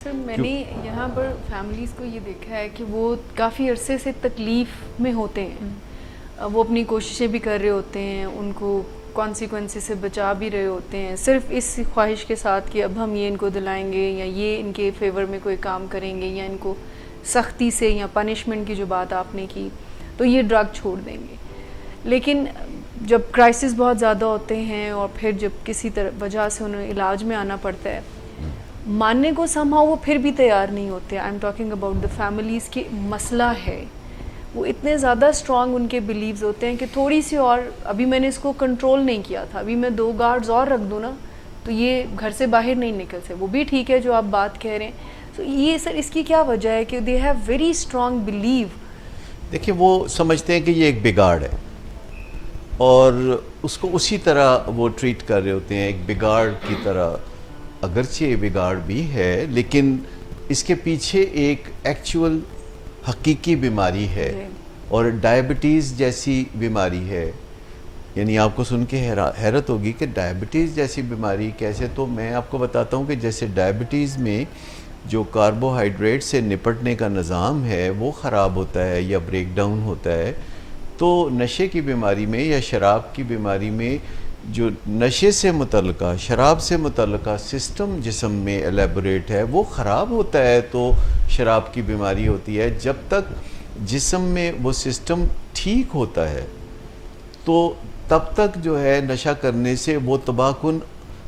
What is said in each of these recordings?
Sir मैंने यहाँ पर फैमिलीज़ को ये देखा है कि वो काफ़ी अरसे से तकलीफ़ में होते हैं। वो अपनी कोशिशें भी कर रहे होते हैं, उनको कॉन्सिक्वेंसेस से बचा भी रहे होते हैं, सिर्फ इस ख्वाहिश के साथ कि अब हम ये इनको दिलाएंगे या ये इनके फेवर में कोई काम करेंगे या इनको सख्ती से या पनिशमेंट की जो बात आपने की तो ये ड्रग छोड़ देंगे। लेकिन जब क्राइसिस बहुत ज़्यादा होते हैं और फिर जब किसी तरह वजह से उन्हें इलाज में आना पड़ता है, मानने को समहाउ वो फिर भी तैयार नहीं होते। I am talking about the families की मसला है, वो इतने ज़्यादा स्ट्रॉन्ग उनके बिलीव्स होते हैं कि थोड़ी सी और अभी मैंने इसको कंट्रोल नहीं किया था, अभी मैं 2 गार्ड्स और रख दूँ ना तो ये घर से बाहर नहीं निकल सकते। वो भी ठीक है जो आप बात कह रहे हैं। तो ये सर इसकी क्या वजह है कि they have very strong believe. देखिए वो समझते हैं कि ये एक बिगाड़ है और उसको उसी तरह वो ट्रीट कर रहे होते हैं, एक बिगाड़ की तरह। अगरचे ये बिगाड़ भी है लेकिन इसके पीछे एक एक्चुअल हकीकी बीमारी है और डायबिटीज़ जैसी बीमारी है। यानी आपको सुन के हैरत होगी कि डायबिटीज़ जैसी बीमारी कैसे। तो मैं आपको बताता हूँ कि जैसे डायबिटीज़ में जो कार्बोहाइड्रेट से निपटने का निज़ाम है वो ख़राब होता है या ब्रेक डाउन होता है, तो नशे की बीमारी में या शराब की बीमारी में जो नशे से मुतल्लिका, शराब से मुतल्लिका सिस्टम जिस्म में एलेबोरेट है वो ख़राब होता है। तो शराब की बीमारी होती है। जब तक जिस्म में वो सिस्टम ठीक होता है तो तब तक जो है नशा करने से वो तबाहकुन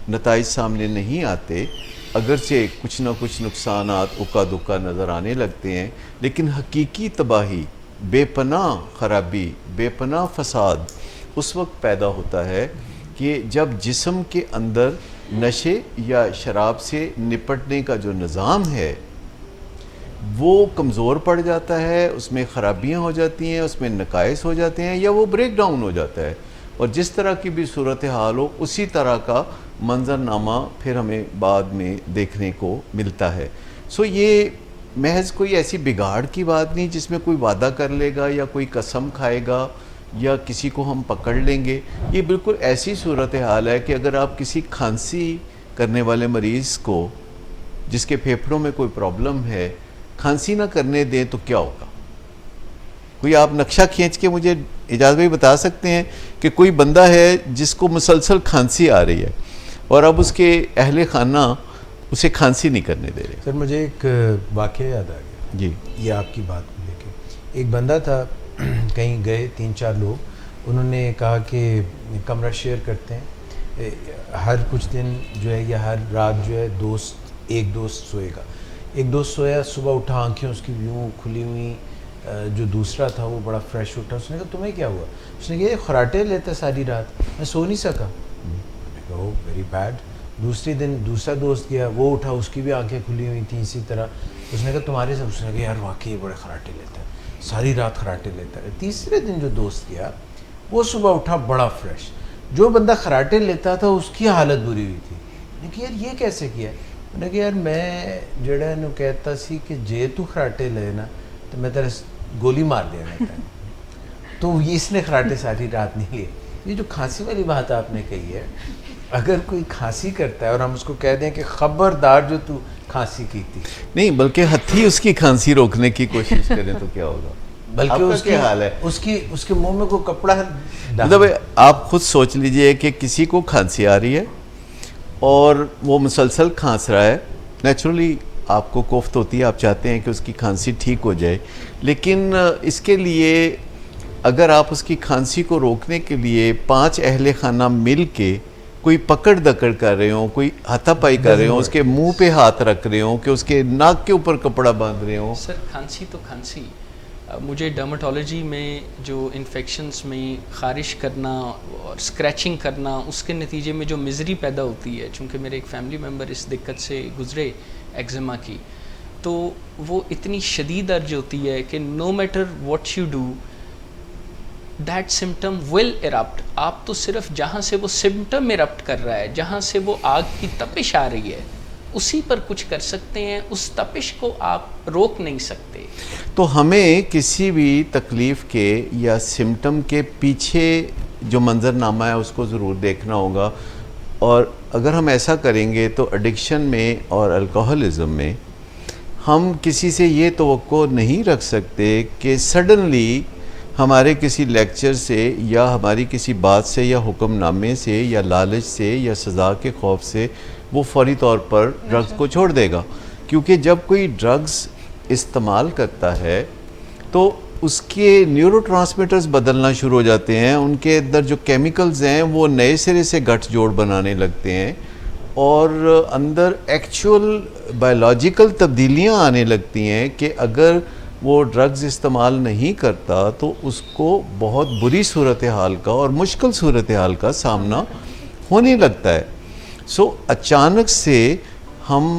नताइज सामने नहीं आते। अगरचे कुछ ना कुछ नुकसानात उक्का दुक्का नज़र आने लगते हैं, लेकिन हकीकी तबाही, बेपनाह ख़राबी, बेपनाह फ़साद उस वक्त पैदा होता है कि जब जिस्म के अंदर नशे या शराब से निपटने का जो निज़ाम है वो कमज़ोर पड़ जाता है, उसमें ख़राबियाँ हो जाती हैं, उसमें नकाइस हो जाते हैं या वो ब्रेक डाउन हो जाता है। और जिस तरह की भी सूरत हाल हो उसी तरह का मंजरनामा फिर हमें बाद में देखने को मिलता है। सो ये महज कोई ऐसी बिगाड़ की बात नहीं जिसमें कोई वादा कर लेगा या कोई कसम खाएगा या किसी को हम पकड़ लेंगे। ये बिल्कुल ऐसी सूरत हाल है कि अगर आप किसी खांसी करने वाले मरीज़ को जिसके फेफड़ों में कोई प्रॉब्लम है खांसी ना करने दें तो क्या होगा। कोई आप नक्शा खींच के मुझे इजाज़त भाई बता सकते हैं कि कोई बंदा है जिसको मुसलसल खांसी आ रही है और अब उसके अहले खाना उसे खांसी नहीं करने दे रहे। सर मुझे एक वाक़या याद आ गया जी, ये आपकी बात को लेके। एक बंदा था कहीं गए 3-4 लोग, उन्होंने कहा कि कमरा शेयर करते हैं, हर कुछ दिन जो है या हर रात जो है एक दोस्त सोएगा। एक दोस्त सोया, सुबह उठा, आंखें उसकी यूँ खुली हुई, जो दूसरा था वो बड़ा फ्रेश उठा। उसने कहा तुम्हें क्या हुआ? उसने कहा ये खराटे लेता सारी रात, मैं सो नहीं सका। Oh very bad. दूसरे दिन दूसरा दोस्त गया, वो उठा, उसकी भी आंखें खुली हुई थी इसी तरह। उसने कहा तुम्हारे साथ? उसने कहा यार वाकई ये बड़े खराटे लेता है, सारी रात खराटे लेता है। तीसरे दिन जो दोस्त गया वो सुबह उठा बड़ा फ्रेश। जो बंदा खराटे लेता था उसकी हालत बुरी हुई थी। मैंने कहा यार ये कैसे किया? मैंने कहा यार मैं जड़ा इन्हों कहता सी कि जे तू खराटे ले ना तो मैं तेरे गोली मार देना था। तो इसने खराटे सारी रात नहीं लिए। ये जो खांसी वाली बात आपने कही है, अगर कोई खांसी करता है और हम उसको कह दें कि खबरदार जो तू खांसी की थी, नहीं बल्कि हथी उसकी खांसी रोकने की कोशिश करें तो क्या होगा? बल्कि उसकी हाल है उसके मुंह में कोई कपड़ा मतलब आप खुद सोच लीजिए कि किसी को खांसी आ रही है और वो मुसलसल खांस रहा है। नेचुरली आपको कोफ्त होती है, आप चाहते हैं कि उसकी खांसी ठीक हो जाए, लेकिन इसके लिए अगर आप उसकी खांसी को रोकने के लिए 5 अहले खाना मिल के कोई पकड़ दकड़ कर रहे हो, कोई हाथापाई कर रहे हो, उसके मुंह पे हाथ रख रहे हो, कि उसके नाक के ऊपर कपड़ा बांध रहे हो। सर खांसी तो खांसी, मुझे डर्माटोलॉजी में जो इन्फेक्शंस में ख़ारिश करना और स्क्रैचिंग करना, उसके नतीजे में जो मिज़री पैदा होती है, चूँकि मेरे एक फैमिली मेम्बर इस दिक्कत से गुज़रे एक्ज़िमा की, तो वो इतनी शदीद अर्ज होती है कि no matter what you do that symptom will erupt. आप तो सिर्फ जहाँ से वो सिम्टम इरप्ट कर रहा है, जहाँ से वो आग की तपिश आ रही है, उसी पर कुछ कर सकते हैं, उस तपिश को आप रोक नहीं सकते। तो हमें किसी भी तकलीफ़ के या सिम्टम के पीछे जो मंजरनामा है उसको ज़रूर देखना होगा। और अगर हम ऐसा करेंगे तो एडिक्शन में और अल्कोहलिज्म में हम किसी से ये तवक्को नहीं रख सकते कि सडनली हमारे किसी लेक्चर से या हमारी किसी बात से या हुक्मनामे से या लालच से या सज़ा के खौफ से वो फौरी तौर पर ड्रग्स को छोड़ देगा। क्योंकि जब कोई ड्रग्स इस्तेमाल करता है तो उसके न्यूरोट्रांसमीटर्स बदलना शुरू हो जाते हैं, उनके अंदर जो केमिकल्स हैं वो नए सिरे से गठजोड़ बनाने लगते हैं और अंदर एक्चुअल बायोलॉजिकल तब्दीलियां आने लगती हैं कि अगर वो ड्रग्स इस्तेमाल नहीं करता तो उसको बहुत बुरी सूरत हाल का और मुश्किल सूरत हाल का सामना होने लगता है। अचानक से हम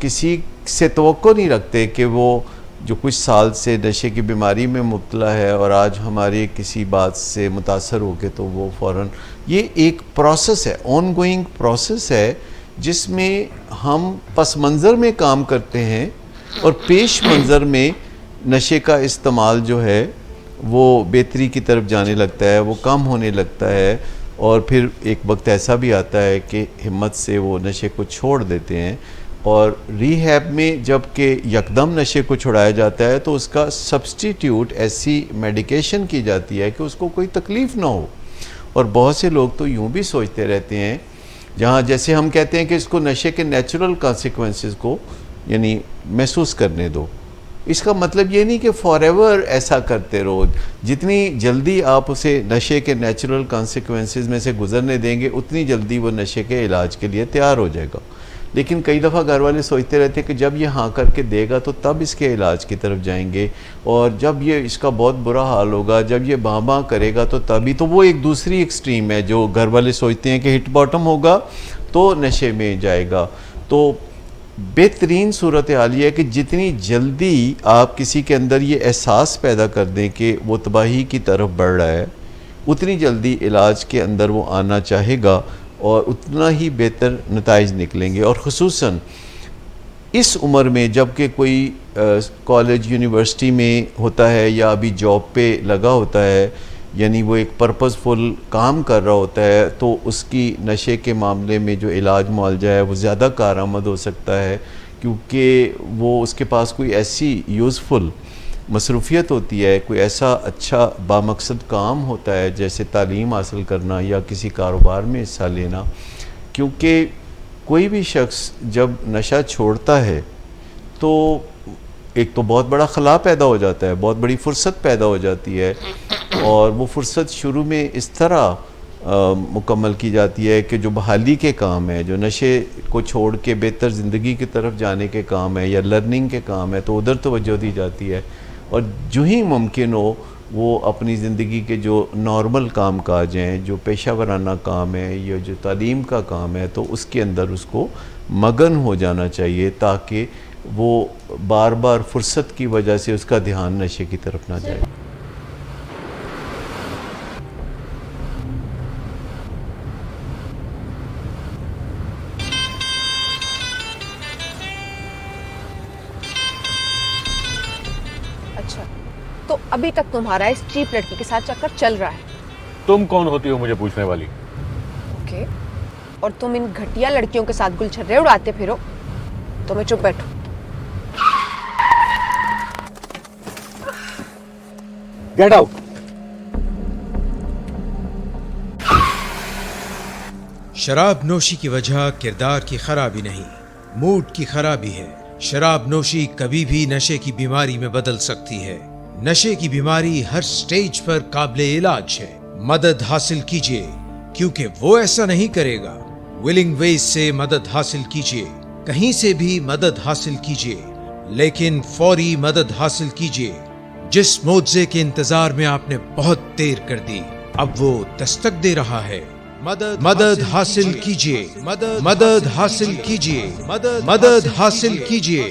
किसी से तवक्को नहीं रखते कि वो जो कुछ साल से नशे की बीमारी में मुब्तला है और आज हमारी किसी बात से मुतासर हो के तो वो फ़ौरन, ये एक प्रोसेस है, ऑनगोइंग प्रोसेस है जिसमें हम पस मंज़र में काम करते हैं और पेश मंज़र में नशे का इस्तेमाल जो है वो बेहतरी की तरफ जाने लगता है, वो कम होने लगता है और फिर एक वक्त ऐसा भी आता है कि हिम्मत से वो नशे को छोड़ देते हैं। और रिहैब में जब कि यकदम नशे को छुड़ाया जाता है तो उसका सब्स्टिट्यूट ऐसी मेडिकेशन की जाती है कि उसको कोई तकलीफ़ ना हो। और बहुत से लोग तो यूँ भी सोचते रहते हैं, जहाँ जैसे हम कहते हैं कि इसको नशे के नेचुरल कॉन्सिक्वेंसेस को यानी महसूस करने दो, इसका मतलब ये नहीं कि फॉरएवर ऐसा करते रहो। जितनी जल्दी आप उसे नशे के नेचुरल कॉन्सिक्वेंसेस में से गुजरने देंगे उतनी जल्दी वो नशे के इलाज के लिए तैयार हो जाएगा। लेकिन कई दफ़ा घर वाले सोचते रहते हैं कि जब ये हाँ करके देगा तो तब इसके इलाज की तरफ जाएंगे, और जब ये इसका बहुत बुरा हाल होगा, जब ये बाँ करेगा तो तभी। तो वो एक दूसरी एक्सट्रीम है जो घर वाले सोचते हैं कि हिट बॉटम होगा तो नशे में जाएगा। तो बेहतरीन सूरत हाल ये है कि जितनी जल्दी आप किसी के अंदर ये एहसास पैदा कर दें कि वो तबाही की तरफ बढ़ रहा है, उतनी जल्दी इलाज के अंदर वो आना चाहेगा और उतना ही बेहतर नताइज निकलेंगे। और ख़ुसूसन इस उम्र में जब कि कोई कॉलेज यूनिवर्सिटी में होता है या अभी जॉब पे लगा होता है, यानी वो एक पर्पसफुल काम कर रहा होता है, तो उसकी नशे के मामले में जो इलाज मुआलजा है वो ज़्यादा कारआमद हो सकता है, क्योंकि वो उसके पास कोई ऐसी यूज़फुल मसरूफ़ियत होती है, कोई ऐसा अच्छा बामकसद काम होता है जैसे तालीम हासिल करना या किसी कारोबार में हिस्सा लेना। क्योंकि कोई भी शख्स जब नशा छोड़ता है तो एक तो बहुत बड़ा खला पैदा हो जाता है, बहुत बड़ी फ़ुर्सत पैदा हो जाती है, और वो फ़ुर्सत शुरू में इस तरह मुकम्मल की जाती है कि जो बहाली के काम है, जो नशे को छोड़ के बेहतर ज़िंदगी की तरफ जाने के काम है या लर्निंग के काम है, तो उधर तवज्जो दी जाती है। और जो ही मुमकिन हो वो अपनी ज़िंदगी के जो नॉर्मल काम काज हैं, जो पेशा वराना काम है या जो तालीम का काम है, तो उसके अंदर उसको मगन हो जाना चाहिए ताकि वो बार बार फुर्सत की वजह से उसका ध्यान नशे की तरफ ना जाए। अच्छा, तो अभी तक तुम्हारा इस चीप लड़की के साथ चक्कर चल रहा है? तुम कौन होती हो मुझे पूछने वाली? ओके, और तुम इन घटिया लड़कियों के साथ गुलछर्रे उड़ाते फिरो, तो मैं चुप बैठूं? Get out. शराब नोशी की वजह किरदार की खराबी नहीं, मूड की खराबी है। शराब नोशी कभी भी नशे की बीमारी में बदल सकती है। नशे की बीमारी हर स्टेज पर काबिले इलाज है। मदद हासिल कीजिए, क्योंकि वो ऐसा नहीं करेगा। विलिंग वेज से मदद हासिल कीजिए, कहीं से भी मदद हासिल कीजिए, लेकिन फौरी मदद हासिल कीजिए। जिस मुआवजे के इंतजार में आपने बहुत देर कर दी, अब वो दस्तक दे रहा है। मदद हासिल कीजिए, मदद हासिल कीजिए, मदद हासिल कीजिए।